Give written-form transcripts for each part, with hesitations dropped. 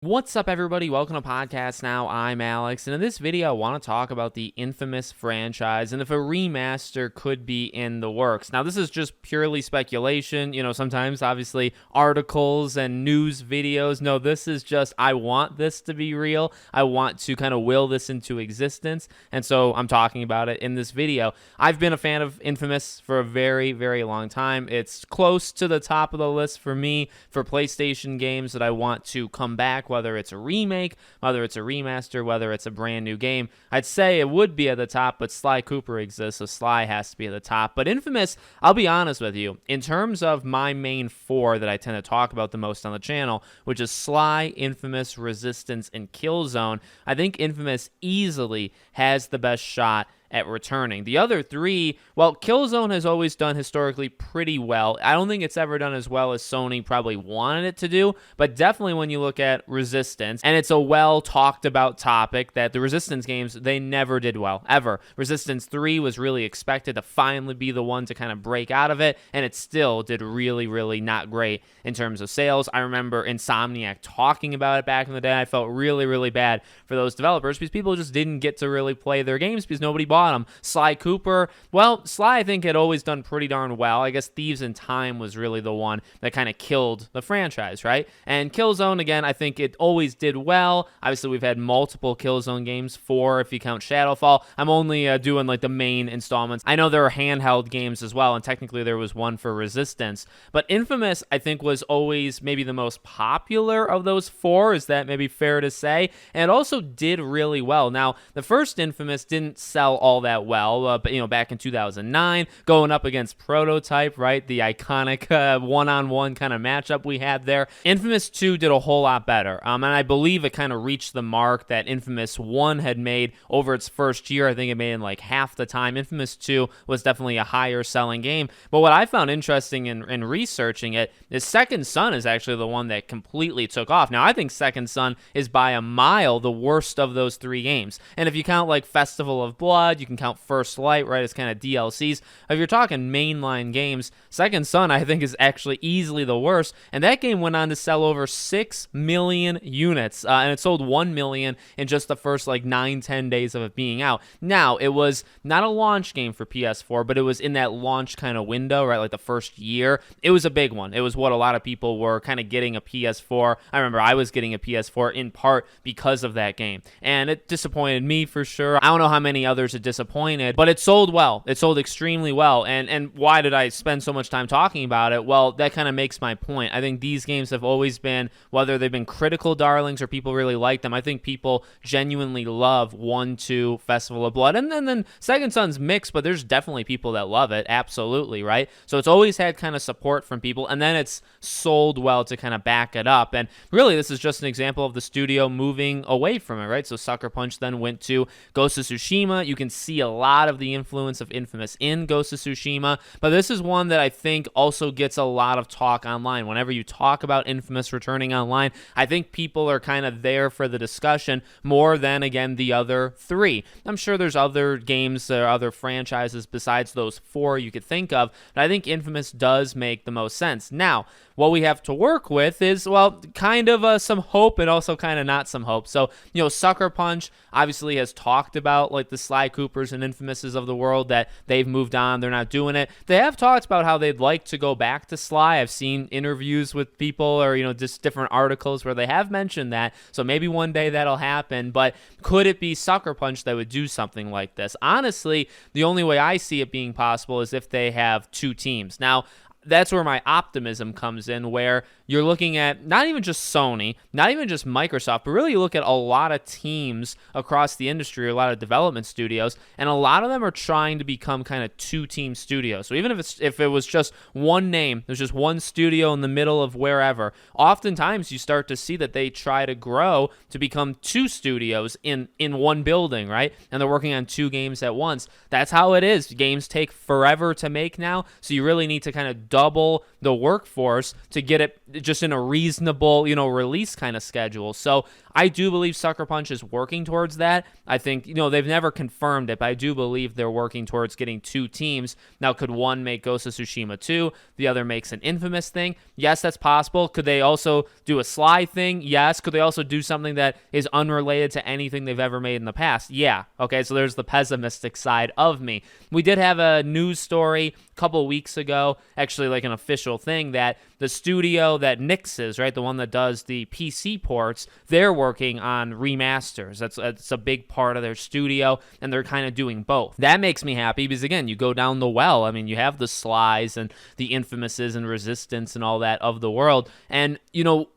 What's up, everybody? Welcome to Podcast Now. I'm Alex, and in this video, I want to talk about the Infamous franchise and if a remaster could be in the works. Now, this is just purely speculation. Sometimes, obviously, articles and news videos. No, this is just, I want this to be real. I want to kind of will this into existence, and so I'm talking about it in this video. I've been a fan of Infamous for a very, very long time. It's close to the top of the list for me for PlayStation games that I want to come back, whether it's a remake, whether it's a remaster, whether it's a brand new game. I'd say it would be at the top, but Sly Cooper exists, so Sly has to be at the top. But Infamous, I'll be honest with you, in terms of my main four that I tend to talk about the most on the channel, which is Sly, Infamous, Resistance, and Killzone, I think Infamous easily has the best shot at returning. The other three, well, Killzone has always done historically pretty well. I don't think it's ever done as well as Sony probably wanted it to do, but definitely when you look at Resistance, and it's a well talked about topic that the Resistance games, they never did well, ever. Resistance 3 was really expected to finally be the one to kind of break out of it, and it still did really, really not great in terms of sales. I remember Insomniac talking about it back in the day. I felt really, really bad for those developers because people just didn't get to really play their games because nobody bought them. Sly Cooper, well, Sly I think had always done pretty darn well. I guess Thieves in Time was really the one that kind of killed the franchise, right? And Killzone, again, I think it always did well. Obviously, we've had multiple Killzone games, 4 if you count Shadowfall. I'm only doing like the main installments. I know there are handheld games as well, and technically there was one for Resistance. But Infamous, I think, was always maybe the most popular of those 4. Is that maybe fair to say? And it also did really well. Now, the first Infamous didn't sell all that well, but back in 2009, going up against Prototype, right? The iconic one-on-one kind of matchup we had there. Infamous 2 did a whole lot better, and I believe it kind of reached the mark that Infamous 1 had made over its first year. I think it made in like half the time. Infamous 2 was definitely a higher selling game, but what I found interesting in researching it is Second Son is actually the one that completely took off. Now, I think Second Son is by a mile the worst of those 3 games, and if you count like Festival of Blood, you can count First Light, right, as kind of DLCs. If you're talking mainline games, Second Son, I think, is actually easily the worst, and that game went on to sell over 6 million units, and it sold 1 million in just the first, 9-10 days of it being out. Now, it was not a launch game for PS4, but it was in that launch kind of window, right, like the first year. It was a big one. It was what a lot of people were kind of getting a PS4. I remember I was getting a PS4 in part because of that game, and it disappointed me for sure. I don't know how many others it disappointed, but it sold well. It sold extremely well. And why did I spend so much time talking about it? Well, that kind of makes my point. I think these games have always been, whether they've been critical darlings or people really like them, I think people genuinely love 1, 2, Festival of Blood. And then Second Son's mixed, but there's definitely people that love it. Absolutely, right? So it's always had kind of support from people, and then it's sold well to kind of back it up. And really, this is just an example of the studio moving away from it, right? So Sucker Punch then went to Ghost of Tsushima. You can see a lot of the influence of Infamous in Ghost of Tsushima, but this is one that I think also gets a lot of talk online. Whenever you talk about Infamous returning online, I think people are kind of there for the discussion more than, again, the other 3. I'm sure there's other games or other franchises besides those 4 you could think of, but I think Infamous does make the most sense. Now, what we have to work with is, well, kind of some hope and also kind of not some hope. So, Sucker Punch obviously has talked about like the Sly Coopers and Infamouses of the world, that they've moved on, they're not doing it. They have talked about how they'd like to go back to Sly. I've seen interviews with people or, just different articles where they have mentioned that. So maybe one day that'll happen, but could it be Sucker Punch that would do something like this? Honestly, the only way I see it being possible is if they have 2 teams. Now, that's where my optimism comes in, where you're looking at not even just Sony, not even just Microsoft, but really you look at a lot of teams across the industry, a lot of development studios, and a lot of them are trying to become kind of 2-team studios. So even if it was just one name, there's just one studio in the middle of wherever, oftentimes you start to see that they try to grow to become 2 studios in one building, right? And they're working on 2 games at once. That's how it is. Games take forever to make now, so you really need to kind of double the workforce to get it just in a reasonable, release kind of schedule. So I do believe Sucker Punch is working towards that. I think, they've never confirmed it, but I do believe they're working towards getting 2 teams. Now, could one make Ghost of Tsushima 2? The other makes an Infamous thing? Yes, that's possible. Could they also do a Sly thing? Yes. Could they also do something that is unrelated to anything they've ever made in the past? Yeah. Okay, so there's the pessimistic side of me. We did have a news story a couple weeks ago, actually like an official thing, that the studio that Nixes, right, the one that does the PC ports, they're working on remasters. That's a big part of their studio, and they're kind of doing both. That makes me happy because, again, you go down the well. I mean, you have the Slies and the Infamouses and Resistance and all that of the world. And,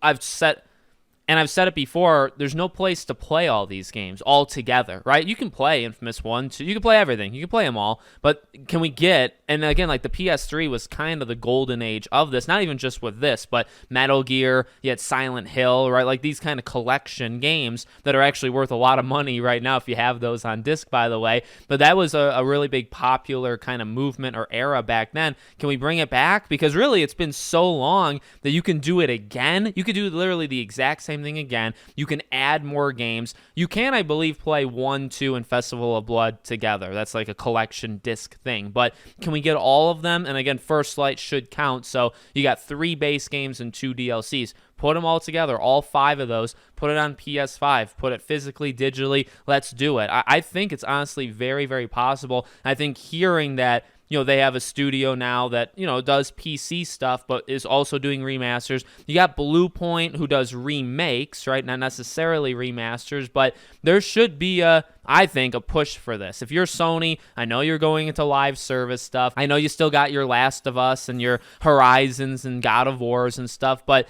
I've said it before, there's no place to play all these games all together, right? You can play Infamous 1, 2, you can play everything. You can play them all, but can we get, and again, like the PS3 was kind of the golden age of this, not even just with this, but Metal Gear, you had Silent Hill, right? Like these kind of collection games that are actually worth a lot of money right now if you have those on disc, by the way. But that was a really big popular kind of movement or era back then. Can we bring it back? Because really, it's been so long that you can do it again. You could do literally the exact same thing again. You can add more games. You can, I believe, play 1, 2, and Festival of Blood together. That's like a collection disc thing. But can we get all of them? And again, First Light should count. So you got 3 base games and 2 DLCs. Put them all together, all 5 of those. Put it on PS5. Put it physically, digitally. Let's do it. I think it's honestly very, very possible. I think hearing that, they have a studio now that, does PC stuff, but is also doing remasters. You got Blue Point, who does remakes, right? Not necessarily remasters, but there should be I think, a push for this. If you're Sony, I know you're going into live service stuff. I know you still got your Last of Us and your Horizons and God of Wars and stuff, but,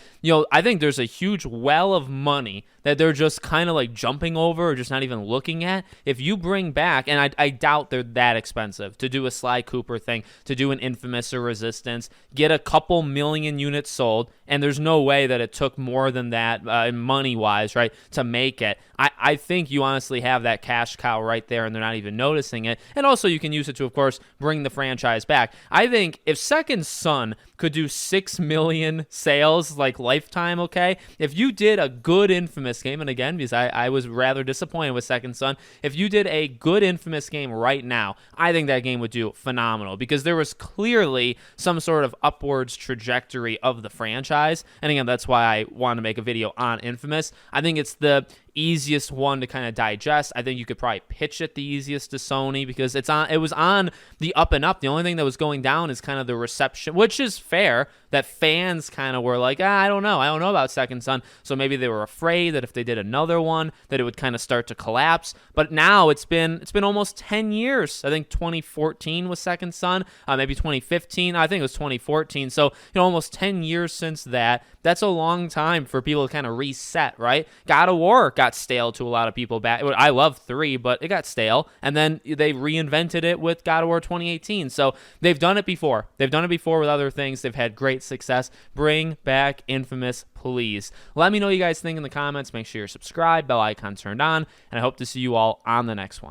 I think there's a huge well of money that they're just kind of like jumping over or just not even looking at. If you bring back, and I doubt they're that expensive, to do a Sly Cooper thing, to do an Infamous or Resistance, get a couple million units sold, and there's no way that it took more than that money-wise, right, to make it. I think you honestly have that cash cow right there, and they're not even noticing it. And also you can use it to, of course, bring the franchise back. I think if Second Son could do 6 million sales, like lifetime, okay? If you did a good Infamous game, and again, because I was rather disappointed with Second Son, if you did a good Infamous game right now, I think that game would do phenomenal, because there was clearly some sort of upwards trajectory of the franchise. And again, that's why I want to make a video on Infamous. I think it's the easiest one to kind of digest. I think you could probably pitch it the easiest to Sony, because it was on the up and up. The only thing that was going down is kind of the reception, which is fair, that fans kind of were like, I don't know about Second Son. So maybe they were afraid that if they did another one, that it would kind of start to collapse. But now it's been almost 10 years. I think 2014 was Second Son, maybe 2015. I think it was 2014. So, almost 10 years since that. That's a long time for people to kind of reset, right? God of War got stale to a lot of people back. I love 3, but it got stale. And then they reinvented it with God of War 2018. So they've done it before. They've done it before with other things. They've had great success. Bring back Infamous, please. Let me know what you guys think in the comments. Make sure you're subscribed, bell icon turned on, and I hope to see you all on the next one.